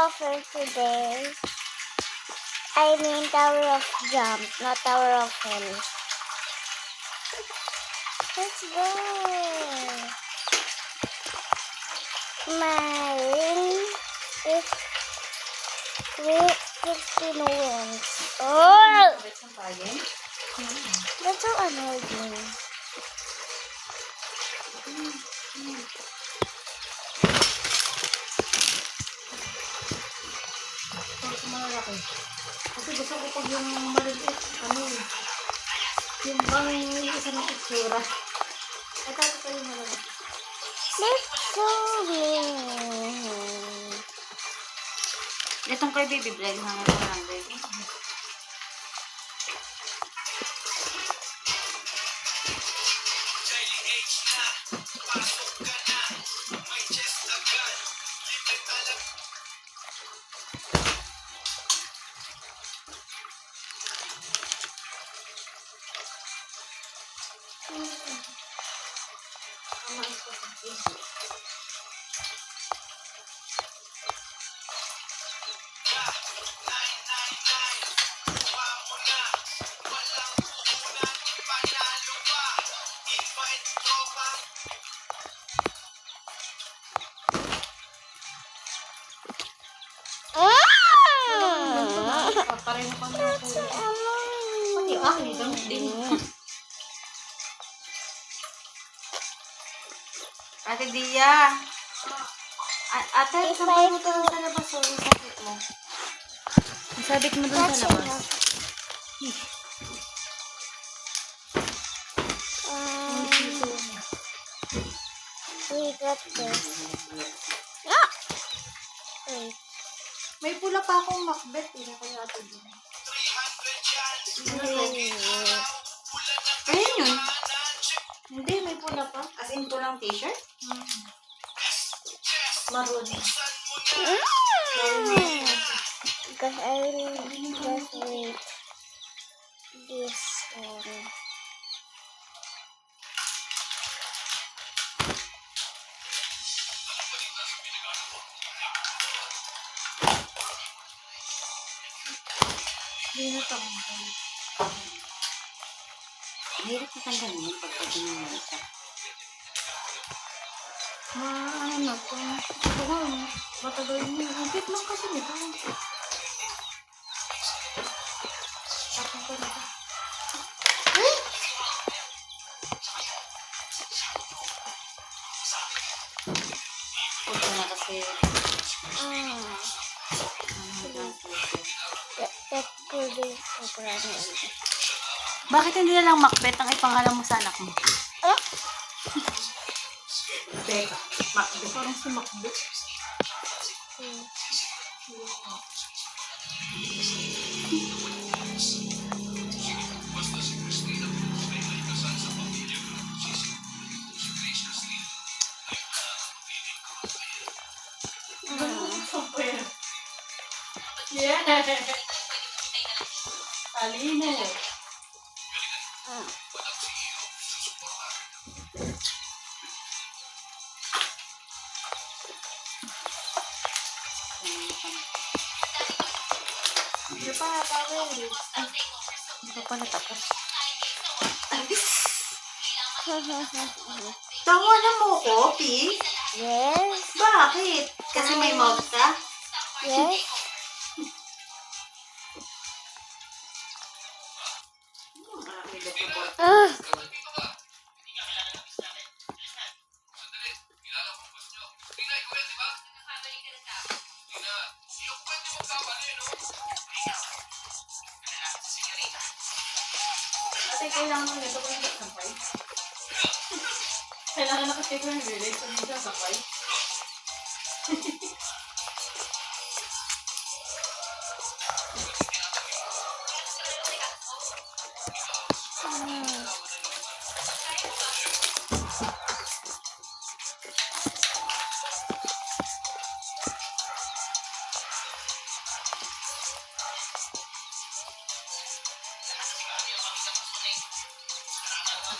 offer today. I mean Tower of Jump, not Tower of Hell. Let's go. Mine is 15 wins. Oh! That's so annoying. Malaki. Kasi gusto ko pag yung maliliit, yung bang isa ng itsura. Ay, tapos pa yung malaki. Let's go win. Itong kay Baby Bread, hanggang ko lang, baby. Pareho pa naman po. Pati akin, ganun din. Ate Dia. Ate, sampal mo ito sa labas. O, yung sabit mo. Yung sabit mo dun sa labas. We got this. Ah! Wait. May pula pa akong Macbeth. Hindi kaya ate Dia. Ayun yun. Hindi, may pula pa. As in pulang t-shirt? Maroon. Because I will just wait this one. Hindi na ito. Mahirap na tanggalin yung pagpaginawa ito. Ano na ito? Ito nga, matagal mo. Ang bit lang kasi nito. Tapos ko nito. Punta na kasi. That could be a problem. Bakit hindi na lang Macbeth ang ipanghalan mo sa anak mo? Teka, Macbeth. Parang si Macbeth. Yeah. Talino. Hindi pa, tawag. Hindi pa pala tapos. Tawanan mo ko, Pi? Yes. Bakit? Kasi may mouth ka? Yes. Ate, kailangan mo nito kung hindi sampay. Kailangan na kasi ko yung village kung hindi sampay.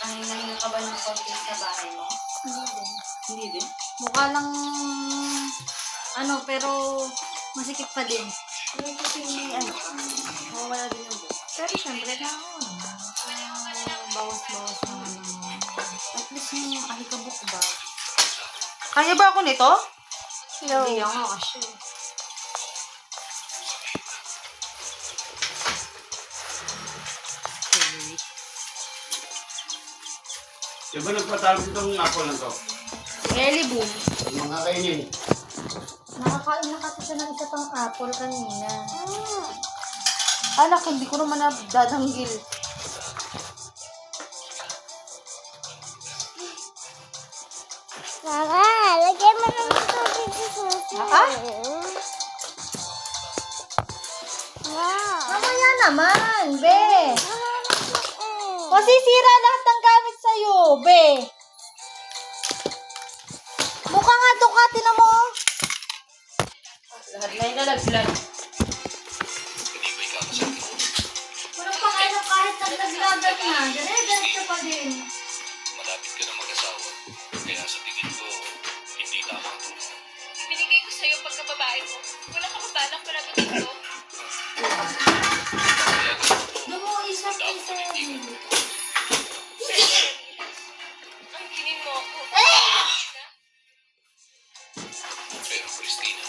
Nakahinga ka ba ng konti sa bahay mo? Hindi din. Hindi din. Mukha lang, pero Masikip pa din. Yung kasi mawawala din yung buhok. Pero syempre na bawas-bawas naman naman. At least yung alikabok ba? Kaya ba ako nito? No. Hindi ako kasi. Di ba nagpatawag itong apple na to? Ellie boom. Yung mga kainin. Nakakain na kasi siya ng isa pang apple kanina. Anak, hindi ko naman nadadanggil. Mama, lagyan mo ng tubig sa susi. Ah? Wow. Mamaya naman, be! Masisira lahat ng gamit sa'yo, be. Mukha nga Ducati na mo. Lahat na yung nalaglag. Walang pakailan kahit naglaglagan na. Dire-diretso pa din. Malapit ka na mag-asawa. Kaya sa tingin ko, hindi tama ito. Ibinigay ko sa'yo pagkababae mo. Wala kang balak palago dito. Kaya ganito, Dumuisa pa isa. Ang kinin mo ako. pero Christina,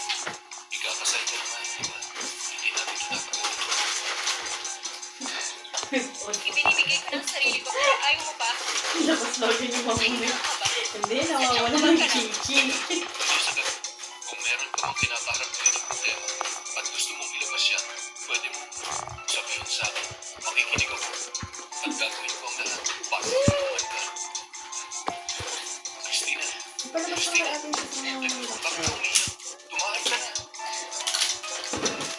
ikakasal ka naman, di ba? Hindi natin ito tatagawa. Ibinibigay ko ng sarili ko pero ayaw mo ba? Labas daw din yung mamuli. Nahihirap ka ba? Hindi, nawawala ng chichi. Elizabeth, kung meron ka mang kinakaharap ngayon ng problema at gusto mong ilabas yan, pwede mo sabihin sa akin, makikinig ako at gagawin ko ang lahat para matulungan ka. Christina, Christina, bakit ka umiyak? Tumahay ka na.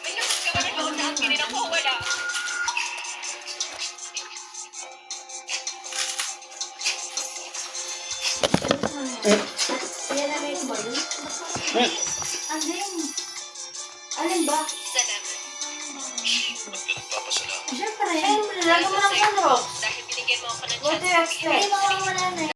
May nagkakaroon ako na ang kinin ako wala. Yan na rin ba yun? Alin? Alin ba? Salamat. Ba't ka nagpapasalamat? Siyempre. Lalo mo ng sunrock. Dahil binigyan mo ako ng What do chance. you expect? Hindi mawawala na